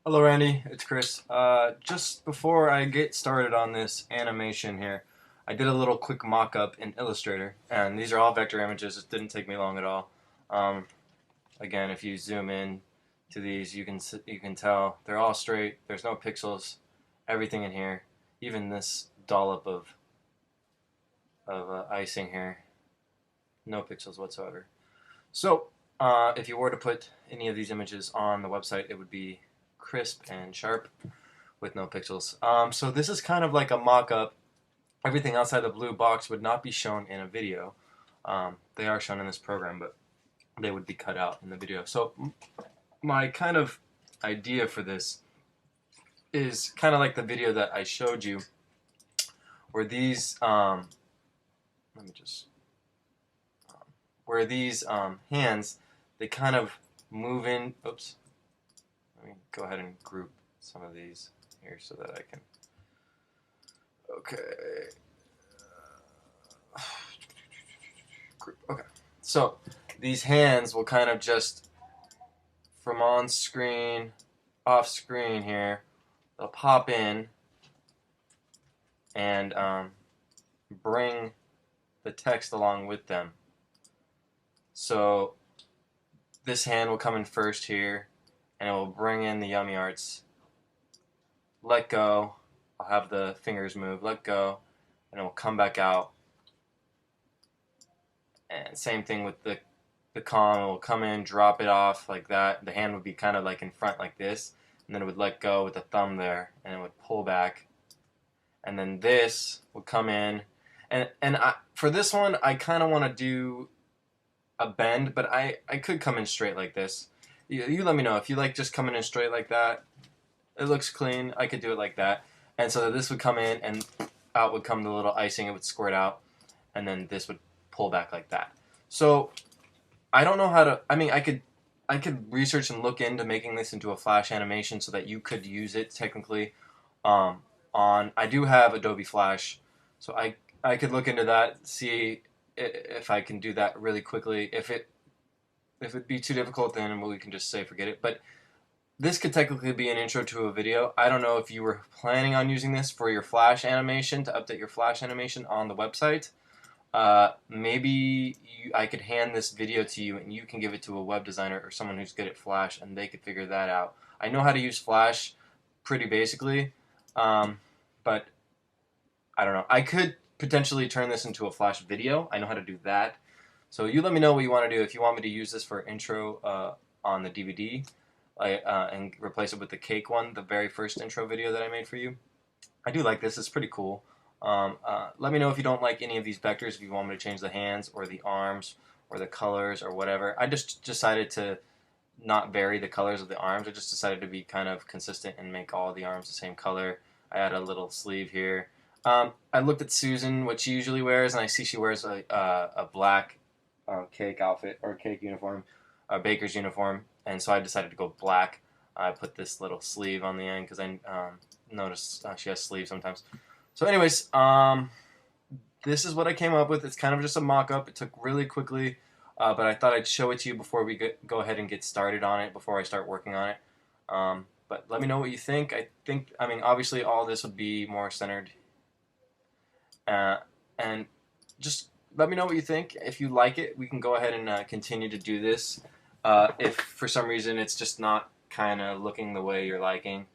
Hello Randy, it's Chris. Just before I get started on this animation here, I did a little quick mock-up in Illustrator, and these are all vector images. It didn't take me long at all. Um, Again, if you zoom in to these, you can tell they're all straight. There's no pixels. Everything in here, even this dollop of icing here, no pixels whatsoever. So, if you were to put any of these images on the website, it would be crisp and sharp with no pixels. So this is kind of like a mock-up. Everything outside the blue box would not be shown in a video. They are shown in this program, but they would be cut out in the video. So my kind of idea for this is kind of like the video that I showed you, where these let me just where these hands, they kind of move in. Oops. Let me go ahead and group some of these here so that I can. Okay. Okay. So these hands will kind of just from on screen, off screen here, they'll pop in and bring the text along with them. So this hand will come in first here, and it will bring in the yummy arts. Let go. I'll have the fingers move. Let go, and it will come back out. And same thing with the calm. It will come in, drop it off like that. The hand would be kind of like in front like this, and then it would let go with the thumb there, and it would pull back. And then this would come in, and for this one, I kind of want to do a bend, but I could come in straight like this. You let me know if you like just coming in straight like that. It looks clean. I could do it like that. And so this would come in, and out would come the little icing. It would squirt out, and then this would pull back like that. So I don't know how to. I mean, I could research and look into making this into a Flash animation so that you could use it technically. On I do have Adobe Flash, so I could look into that, see if I can do that really quickly. If it'd be too difficult, then we can just say forget it. But this could technically be an intro to a video. I don't know if you were planning on using this for your Flash animation to update your Flash animation on the website. Maybe I could hand this video to you and you can give it to a web designer or someone who's good at Flash and they could figure that out. I know how to use Flash pretty basically, but I don't know. I could potentially turn this into a Flash video. I know how to do that. So you let me know what you want to do. If you want me to use this for intro on the DVD and replace it with the cake one, the very first intro video that I made for you. I do like this. It's pretty cool. Let me know if you don't like any of these vectors, if you want me to change the hands or the arms or the colors or whatever. I just decided to not vary the colors of the arms. I just decided to be kind of consistent and make all the arms the same color. I add a little sleeve here. I looked at Susan, what she usually wears, and I see she wears a black cake outfit or cake uniform, a baker's uniform, and so I decided to go black. I put this little sleeve on the end because I noticed she has sleeves sometimes. So anyways, this is what I came up with. It's kind of just a mock-up. It took really quickly, but I thought I'd show it to you before we go ahead and get started on it, before I start working on it. But let me know what you think. I mean, obviously all this would be more centered. And just let me know what you think. If you like it, we can go ahead and continue to do this. If for some reason it's just not kind of looking the way you're liking,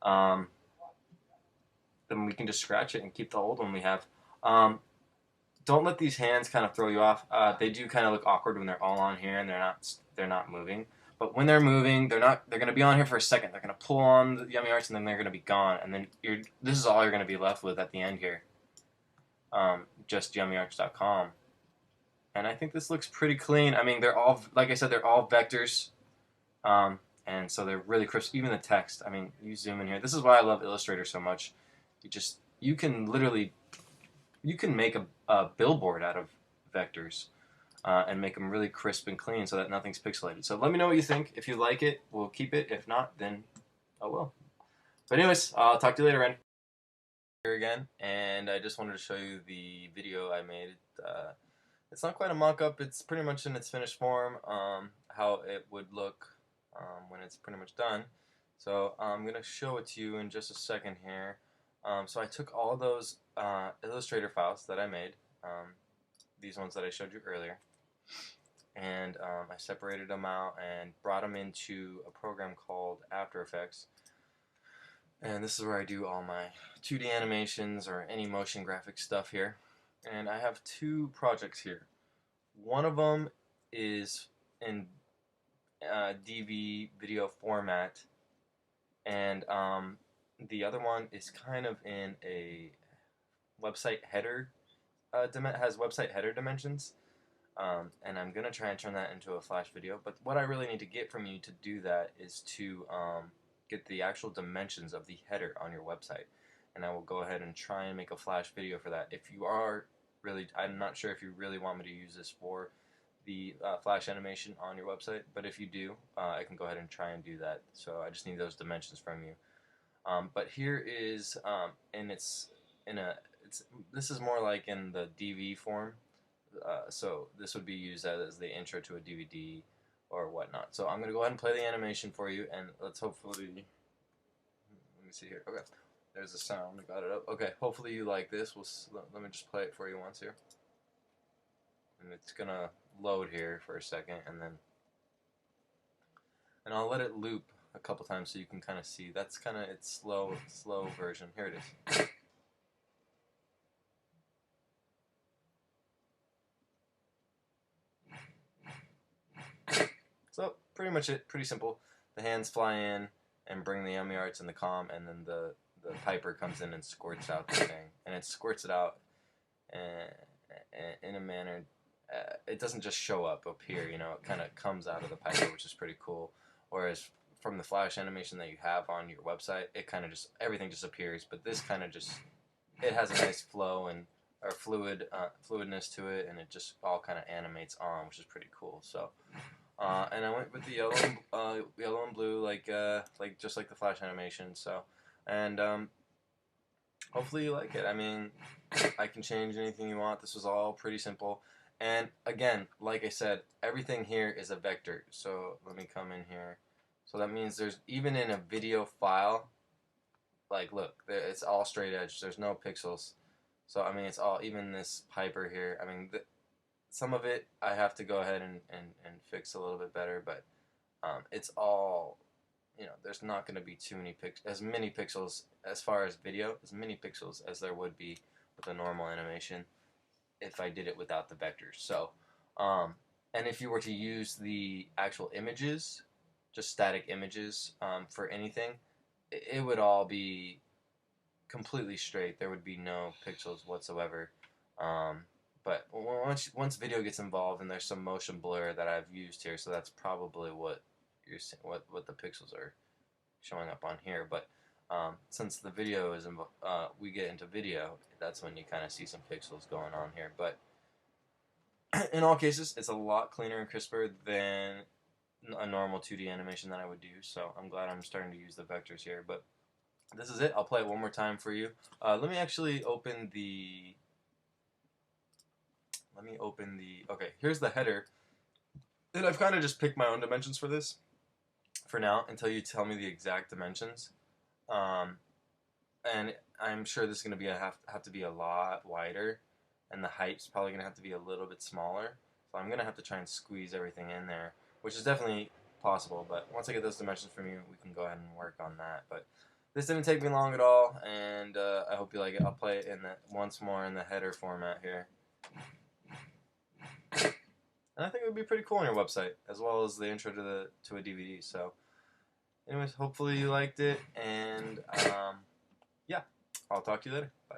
um, then we can just scratch it and keep the old one we have. Don't let these hands kind of throw you off. They do kind of look awkward when they're all on here and they're not moving. But when they're moving, they're going to be on here for a second. They're going to pull on the yummy arts and then they're going to be gone. And then this is all you're going to be left with at the end here. Just yummyarts.com. And I think this looks pretty clean. I mean, they're all, like I said, they're all vectors. And so they're really crisp. Even the text. I mean, you zoom in here. This is why I love Illustrator so much. You can literally, you can make a billboard out of vectors and make them really crisp and clean so that nothing's pixelated. So let me know what you think. If you like it, we'll keep it. If not, then oh well. But anyways, I'll talk to you later, Ren. Here again, and I just wanted to show you the video I made. It's not quite a mock-up. It's pretty much in its finished form, how it would look when it's pretty much done. So I'm going to show it to you in just a second here. So I took all those Illustrator files that I made, these ones that I showed you earlier, and I separated them out and brought them into a program called After Effects. And this is where I do all my 2D animations or any motion graphic stuff here. And I have two projects here. One of them is in DV video format, and the other one is kind of in a website header, has website header dimensions. And I'm going to try and turn that into a Flash video. But what I really need to get from you to do that is to get the actual dimensions of the header on your website. And I will go ahead and try and make a Flash video for that. If you are really, I'm not sure if you really want me to use this for the Flash animation on your website, but if you do, I can go ahead and try and do that. So I just need those dimensions from you. But here is, and it's in a, this is more like in the DV form. So this would be used as the intro to a DVD or whatnot. So I'm going to go ahead and play the animation for you, and let's hopefully, let me see here. Okay, there's the sound. I got it up. Okay, hopefully you like this. Let me just play it for you once here. And it's going to load here for a second, and I'll let it loop a couple times so you can kind of see. That's kind of its slow version. Here it is. So pretty much it, pretty simple. The hands fly in and bring the yummy arts and the calm, and then the piper comes in and squirts out the thing, and it squirts it out in a manner. It doesn't just show up here, you know. It kind of comes out of the piper, which is pretty cool. Whereas from the Flash animation that you have on your website, it kind of just everything just appears. But this kind of just it has a nice flow and or fluidness to it, and it just all kind of animates on, which is pretty cool. So. And I went with the yellow and blue, like just like the Flash animation. So, and hopefully you like it. I mean, I can change anything you want. This was all pretty simple. And again, like I said, everything here is a vector. So let me come in here. So that means there's even in a video file. Like, look, it's all straight edge. There's no pixels. So I mean, it's all even this piper here. I mean. Some of it I have to go ahead and fix a little bit better, but it's all, you know, there's not going to be as many pixels as far as video, as many pixels as there would be with a normal animation if I did it without the vectors. So, and if you were to use the actual images, just static images for anything, it would all be completely straight. There would be no pixels whatsoever. But once video gets involved and there's some motion blur that I've used here, so that's probably what you're what the pixels are showing up on here. But since the video is we get into video, that's when you kind of see some pixels going on here. But in all cases, it's a lot cleaner and crisper than a normal 2D animation that I would do. So I'm glad I'm starting to use the vectors here. But this is it. I'll play it one more time for you. Let me actually open the. Okay, here's the header. And I've kind of just picked my own dimensions for this, for now, until you tell me the exact dimensions. And I'm sure this is going to be have to be a lot wider, and the height's probably going to have to be a little bit smaller. So I'm going to have to try and squeeze everything in there, which is definitely possible. But once I get those dimensions from you, we can go ahead and work on that. But this didn't take me long at all, and I hope you like it. I'll play it once more in the header format here. And I think it would be pretty cool on your website, as well as the intro to a DVD. So, anyways, hopefully you liked it, and yeah, I'll talk to you later. Bye.